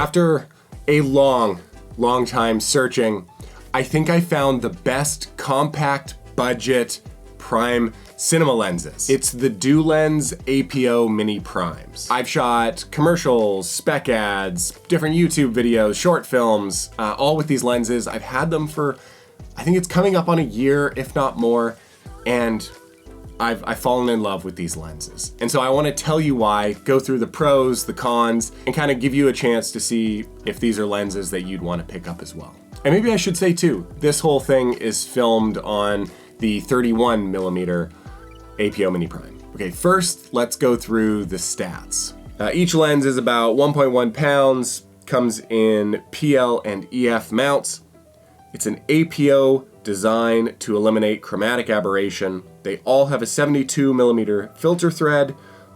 After a long time searching, I think I found the best compact budget prime cinema lenses. It's the Dulens APO Mini Primes. I've shot commercials, spec ads, different YouTube videos, short films, all with these lenses. I've had them for, I think it's coming up on a year, if not more, and I've fallen in love with these lenses. And so I want to tell you why, go through the pros, the cons, and kind of give you a chance to see if these are lenses that you'd want to pick up as well. And maybe I should say too, this whole thing is filmed on the 31mm APO Mini Prime. Okay, first let's go through the stats. Each lens is about 1.1 pounds, comes in PL and EF mounts. It's an APO design to eliminate chromatic aberration. They all have a 72mm filter thread.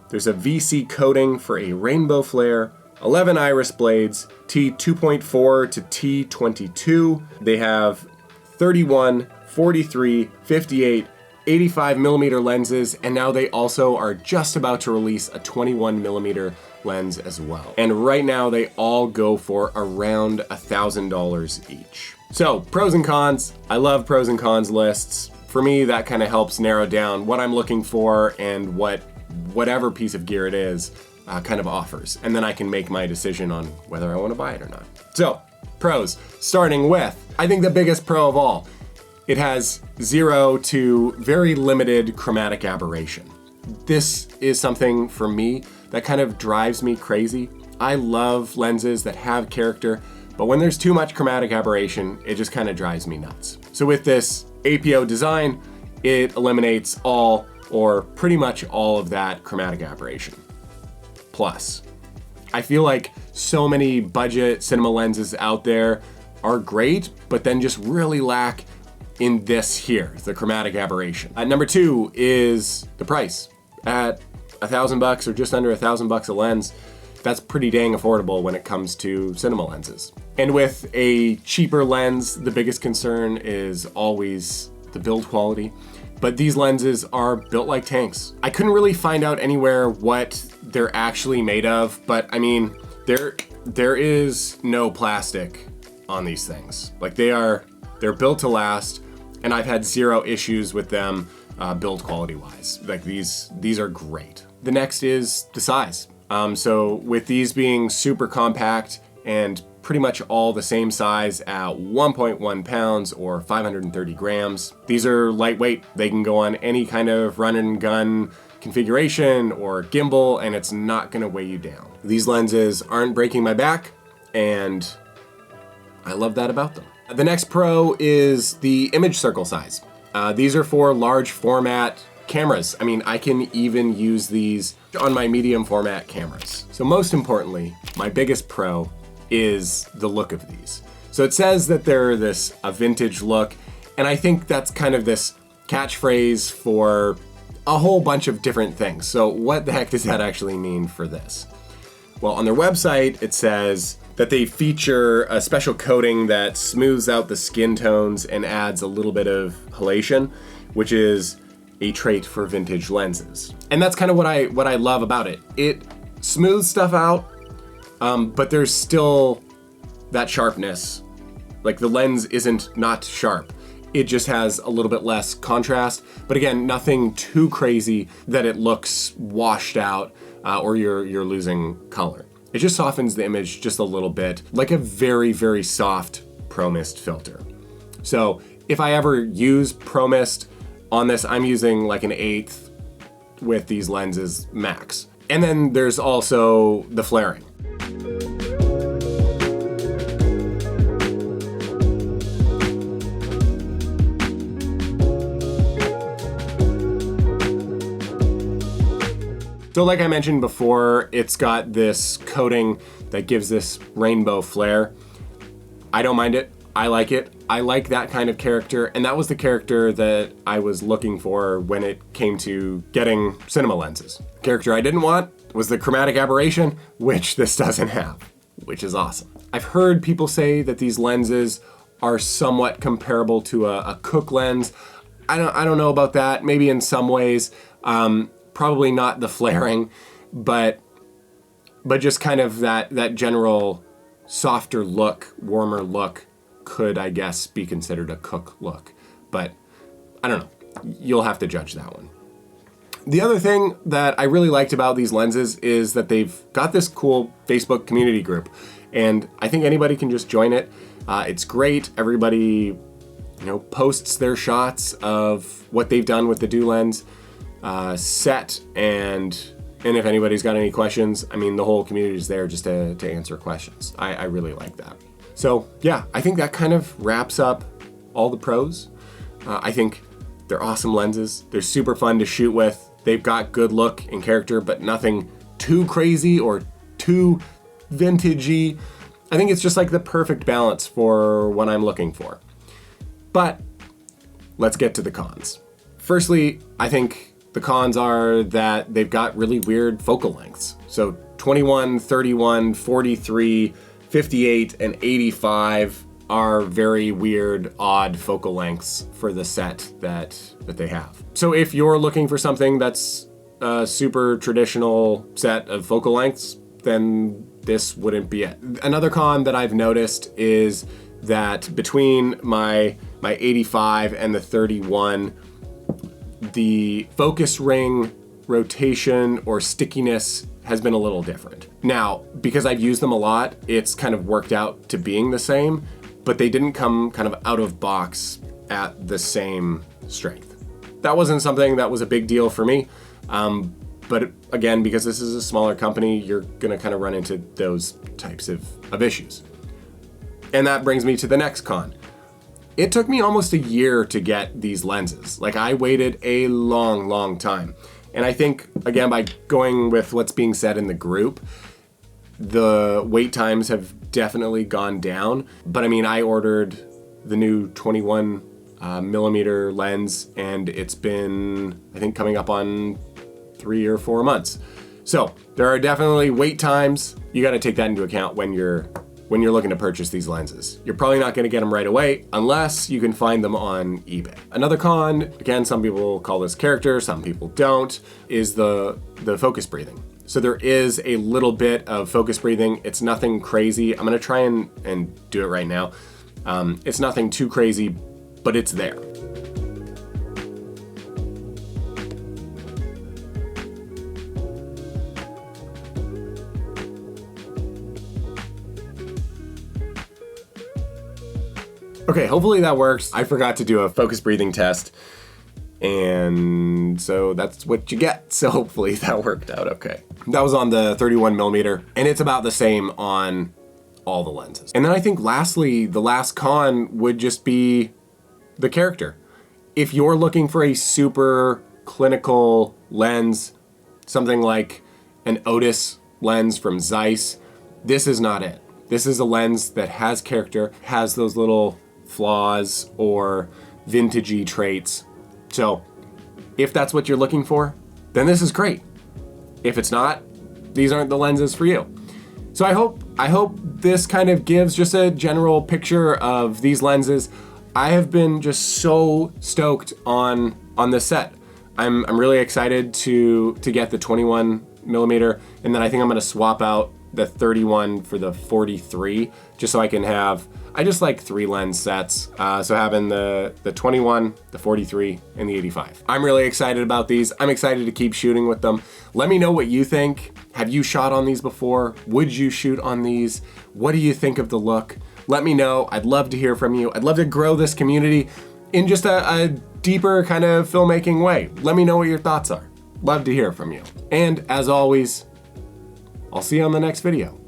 There's a VC coating for a rainbow flare, 11 iris blades, T2.4 to T22. They have 31, 43, 58, 85mm lenses, and now they also are just about to release a 21mm lens as well. And right now they all go for around $1,000 each. So, pros and cons. I love pros and cons lists. For me, that kind of helps narrow down what I'm looking for and whatever piece of gear it is kind of offers. And then I can make my decision on whether I want to buy it or not. So, pros. Starting with, I think the biggest pro of all, it has 0 to very limited chromatic aberration. This is something for me that kind of drives me crazy. I love lenses that have character, but when there's too much chromatic aberration, it just kind of drives me nuts. So with this APO design, it eliminates all or pretty much all of that chromatic aberration. Plus, I feel like so many budget cinema lenses out there are great, but then just really lack in this here, the chromatic aberration. Number 2 is the price. At $1,000 or just under $1,000 a lens, that's pretty dang affordable when it comes to cinema lenses. And with a cheaper lens, the biggest concern is always the build quality. But these lenses are built like tanks. I couldn't really find out anywhere what they're actually made of, but I mean, there is no plastic on these things. Like they're built to last, and I've had 0 issues with them build quality wise. Like these are great. The next is the size. So with these being super compact and pretty much all the same size at 1.1 pounds or 530 grams, these are lightweight. They can go on any kind of run and gun configuration or gimbal, and it's not gonna weigh you down. These lenses aren't breaking my back, and I love that about them. The next pro is the image circle size. These are for large format cameras. I mean, I can even use these on my medium format cameras. So most importantly, my biggest pro is the look of these. So it says that they're a vintage look, and I think that's kind of this catchphrase for a whole bunch of different things. So what the heck does that actually mean for this? Well, on their website, it says that they feature a special coating that smooths out the skin tones and adds a little bit of halation, which is a trait for vintage lenses. And that's kind of what I love about it. It smooths stuff out, but there's still that sharpness. Like the lens isn't not sharp. It just has a little bit less contrast, but again, nothing too crazy that it looks washed out or you're losing color. It just softens the image just a little bit, like a very, very soft Pro Mist filter. So if I ever use Pro Mist on this, I'm using like an 1/8 with these lenses max. And then there's also the flaring. So like I mentioned before, it's got this coating that gives this rainbow flare. I don't mind it. I like it. I like that kind of character, and that was the character that I was looking for when it came to getting cinema lenses. The character I didn't want was the chromatic aberration, which this doesn't have, which is awesome. I've heard people say that these lenses are somewhat comparable to a Cooke lens. I don't know about that. Maybe in some ways. Probably not the flaring, but just kind of that general softer look, warmer look could, I guess, be considered a Cooke look. But I don't know. You'll have to judge that one. The other thing that I really liked about these lenses is that they've got this cool Facebook community group, and I think anybody can just join it. It's great. Everybody, posts their shots of what they've done with the Dulens set, and if anybody's got any questions, I mean, the whole community is there just to answer questions. I really like that. So yeah, I think that kind of wraps up all the pros. I think they're awesome lenses. They're super fun to shoot with. They've got good look and character, but nothing too crazy or too vintagey. I think it's just like the perfect balance for what I'm looking for. But let's get to the cons. Firstly, I think the cons are that they've got really weird focal lengths. So 21, 31, 43, 58, and 85 are very weird, odd focal lengths for the set that they have. So if you're looking for something that's a super traditional set of focal lengths, then this wouldn't be it. Another con that I've noticed is that between my 85 and the 31, the focus ring rotation or stickiness has been a little different. Now, because I've used them a lot, it's kind of worked out to being the same, but they didn't come kind of out of box at the same strength. That wasn't something that was a big deal for me. But again, because this is a smaller company, you're gonna kind of run into those types of issues. And that brings me to the next con. It took me almost a year to get these lenses. Like, I waited a long time. And I think, again, by going with what's being said in the group, the wait times have definitely gone down. But I mean, I ordered the new 21 millimeter lens, and it's been, I think, coming up on 3 or 4 months. So there are definitely wait times. You got to take that into account when you're looking to purchase these lenses. You're probably not going to get them right away unless you can find them on eBay. Another con, again, some people call this character, some people don't, is the focus breathing. So there is a little bit of focus breathing. It's nothing crazy. I'm gonna try and do it right now. It's nothing too crazy, but it's there. Okay, hopefully that works. I forgot to do a focus breathing test, and so that's what you get. So hopefully that worked out okay. That was on the 31 millimeter, and it's about the same on all the lenses. And then I think lastly, the last con would just be the character. If you're looking for a super clinical lens, something like an Otis lens from Zeiss, this is not it. This is a lens that has character, has those little flaws or vintagey traits. So if that's what you're looking for, then this is great. If it's not, these aren't the lenses for you. So I hope this kind of gives just a general picture of these lenses. I have been just so stoked on this set. I'm really excited to get the 21 millimeter, and then I think I'm gonna swap out the 31 for the 43, just so I can have, I just like 3 lens sets. So having the 21, the 43, and the 85. I'm really excited about these. I'm excited to keep shooting with them. Let me know what you think. Have you shot on these before? Would you shoot on these? What do you think of the look? Let me know. I'd love to hear from you. I'd love to grow this community in just a deeper kind of filmmaking way. Let me know what your thoughts are. Love to hear from you. And as always, I'll see you on the next video.